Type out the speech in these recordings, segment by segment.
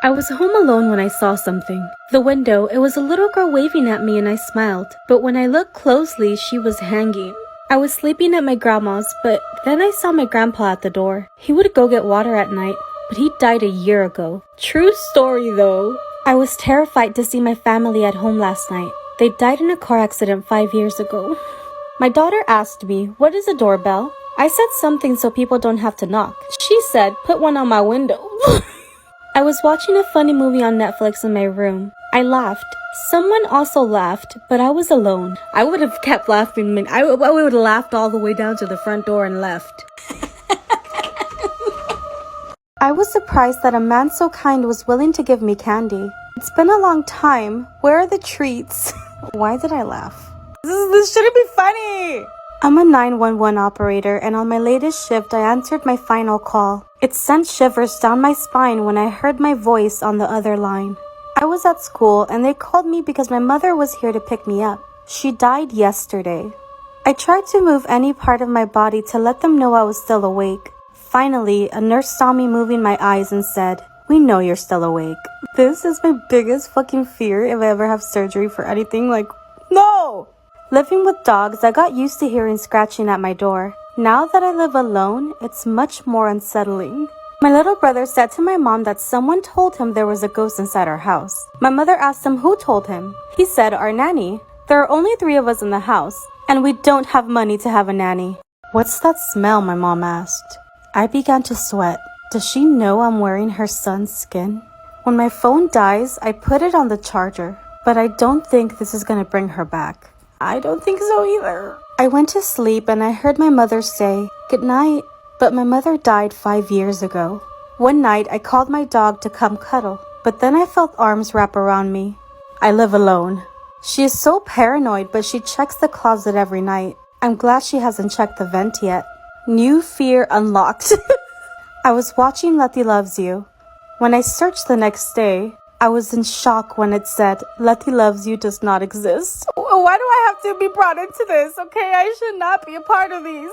I was home alone when I saw something. The window, it was a little girl waving at me and I smiled. But when I looked closely, she was hanging. I was sleeping at my grandma's, but then I saw my grandpa at the door. He would go get water at night, but he died a year ago. True story though. I was terrified to see my family at home last night. They died in a car accident 5 years ago. My daughter asked me, "What is a doorbell?" I said something so people don't have to knock. She said, "Put one on my window." I was watching a funny movie on Netflix in my room. I laughed. Someone also laughed, but I was alone. I would have kept laughing. I would have laughed all the way down to the front door and left. I was surprised that a man so kind was willing to give me candy. It's been a long time. Where are the treats? Why did I laugh? This shouldn't be funny. I'm a 911 operator, and on my latest shift, I answered my final call. It sent shivers down my spine when I heard my voice on the other line. I was at school, and they called me because my mother was here to pick me up. She died yesterday. I tried to move any part of my body to let them know I was still awake. Finally, a nurse saw me moving my eyes and said, "We know you're still awake." This is my biggest fucking fear if I ever have surgery for anything. No! Living with dogs, I got used to hearing scratching at my door. Now that I live alone, it's much more unsettling. My little brother said to my mom that someone told him there was a ghost inside our house. My mother asked him who told him. He said, "Our nanny." There are only 3 of us in the house, and we don't have money to have a nanny. "What's that smell?" my mom asked. I began to sweat. Does she know I'm wearing her son's skin? When my phone dies, I put it on the charger, but I don't think this is gonna bring her back. I don't think so either. I went to sleep and I heard my mother say, "Good night." But my mother died 5 years ago. One night, I called my dog to come cuddle, but then I felt arms wrap around me. I live alone. She is so paranoid, but she checks the closet every night. I'm glad she hasn't checked the vent yet. New fear unlocked. I was watching Letty Loves You. When I searched the next day, I was in shock when it said, "Letty Loves You does not exist." Why do I have to be brought into this? Okay, I should not be a part of these.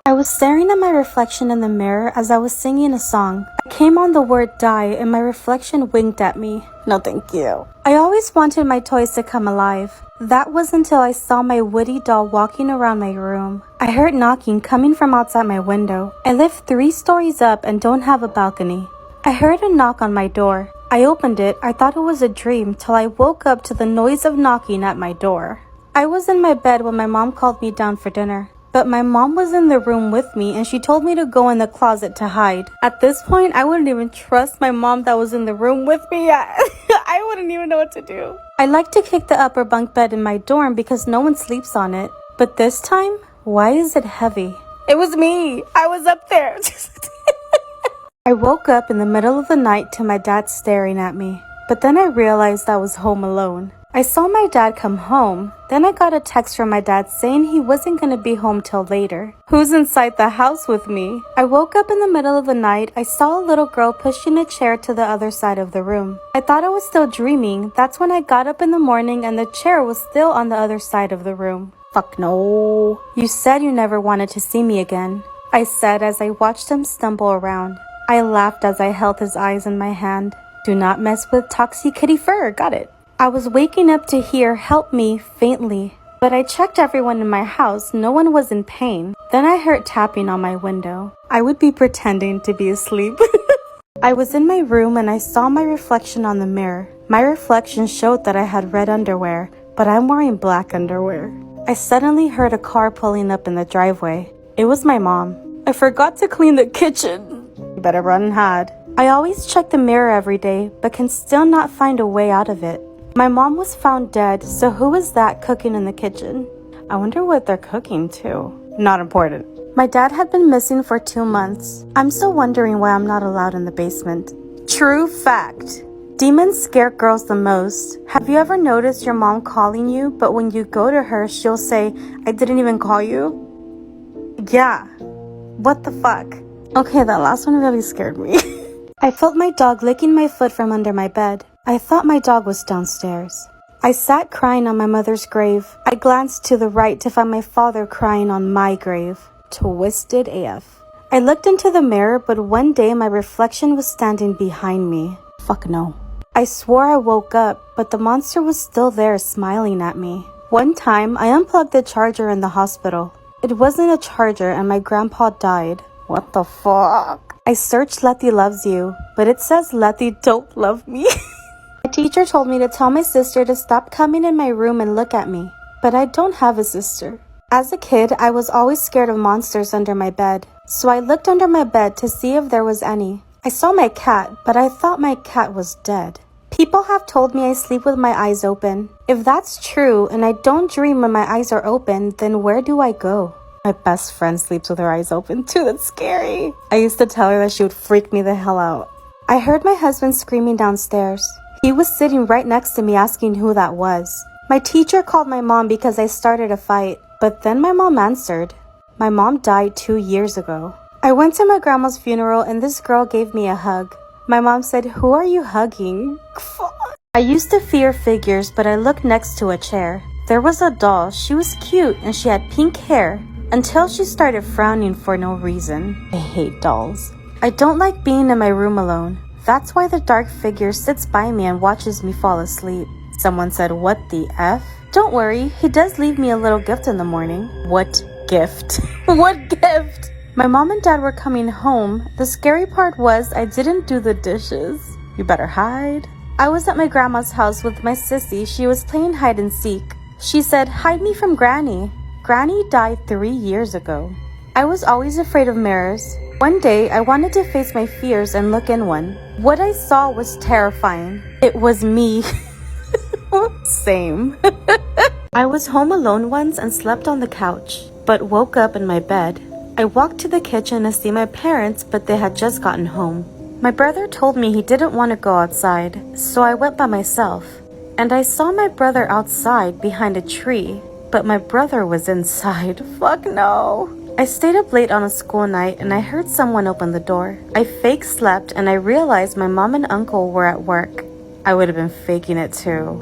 I was staring at my reflection in the mirror as I was singing a song. I came on the word die and my reflection winked at me. No, thank you. I always wanted my toys to come alive. That was until I saw my Woody doll walking around my room. I heard knocking coming from outside my window. I live 3 stories up and don't have a balcony. I heard a knock on my door. I opened it. I thought it was a dream till I woke up to the noise of knocking at my door. I was in my bed when my mom called me down for dinner. But my mom was in the room with me and she told me to go in the closet to hide. At this point, I wouldn't even trust my mom that was in the room with me. I wouldn't even know what to do. I like to kick the upper bunk bed in my dorm because no one sleeps on it. But this time, why is it heavy? It was me. I was up there. I woke up in the middle of the night to my dad staring at me. But then I realized I was home alone. I saw my dad come home. Then I got a text from my dad saying he wasn't going to be home till later. Who's inside the house with me? I woke up in the middle of the night. I saw a little girl pushing a chair to the other side of the room. I thought I was still dreaming. That's when I got up in the morning and the chair was still on the other side of the room. Fuck no. You said you never wanted to see me again, I said as I watched him stumble around. I laughed as I held his eyes in my hand. Do not mess with Toxie Kitty Fur. Got it. I was waking up to hear "help me" faintly, but I checked everyone in my house. No one was in pain. Then I heard tapping on my window. I would be pretending to be asleep. I was in my room and I saw my reflection on the mirror. My reflection showed that I had red underwear, but I'm wearing black underwear. I suddenly heard a car pulling up in the driveway. It was my mom. I forgot to clean the kitchen. You better run and hide. I always check the mirror every day, but can still not find a way out of it. My mom was found dead, so who is that cooking in the kitchen? I wonder what they're cooking too. Not important. My dad had been missing for 2 months. I'm still wondering why I'm not allowed in the basement. True fact. Demons scare girls the most. Have you ever noticed your mom calling you, but when you go to her, she'll say, "I didn't even call you"? Yeah. What the fuck? Okay, that last one really scared me. I felt my dog licking my foot from under my bed. I thought my dog was downstairs. I sat crying on my mother's grave. I glanced to the right to find my father crying on my grave. Twisted AF. I looked into the mirror, but one day my reflection was standing behind me. Fuck no. I swore I woke up, but the monster was still there smiling at me. One time, I unplugged the charger in the hospital. It wasn't a charger and my grandpa died. What the fuck? I searched Letty loves you, but it says Letty don't love me. My teacher told me to tell my sister to stop coming in my room and look at me, but I don't have a sister. As a kid, I was always scared of monsters under my bed, so I looked under my bed to see if there was any. I saw my cat, but I thought my cat was dead. People have told me I sleep with my eyes open. If that's true and I don't dream when my eyes are open, then where do I go? My best friend sleeps with her eyes open too. That's scary. I used to tell her that she would freak me the hell out. I heard my husband screaming downstairs. He was sitting right next to me asking who that was. My teacher called my mom because I started a fight, but then my mom answered. My mom died 2 years ago. I went to my grandma's funeral and this girl gave me a hug. My mom said, "Who are you hugging?" I used to fear figures, but I looked next to a chair. There was a doll. She was cute and she had pink hair until she started frowning for no reason. I hate dolls. I don't like being in my room alone. That's why the dark figure sits by me and watches me fall asleep. Someone said, "What the F?" Don't worry, he does leave me a little gift in the morning. What gift? What gift? My mom and dad were coming home. The scary part was I didn't do the dishes. You better hide. I was at my grandma's house with my sissy. She was playing hide and seek. She said, "Hide me from Granny." Granny died 3 years ago. I was always afraid of mirrors. One day, I wanted to face my fears and look in one. What I saw was terrifying. It was me. Same. I was home alone once and slept on the couch, but woke up in my bed. I walked to the kitchen to see my parents, but they had just gotten home. My brother told me he didn't want to go outside, so I went by myself. And I saw my brother outside behind a tree, but my brother was inside. Fuck no. I stayed up late on a school night and I heard someone open the door. I fake slept and I realized my mom and uncle were at work. I would have been faking it too.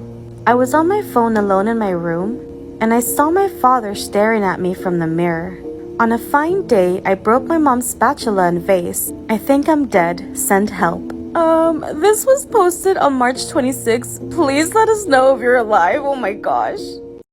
I was on my phone alone in my room and I saw my father staring at me from the mirror. On a fine day, I broke my mom's spatula and vase. I think I'm dead. Send help. This was posted on March 26th. Please let us know if you're alive. Oh my gosh.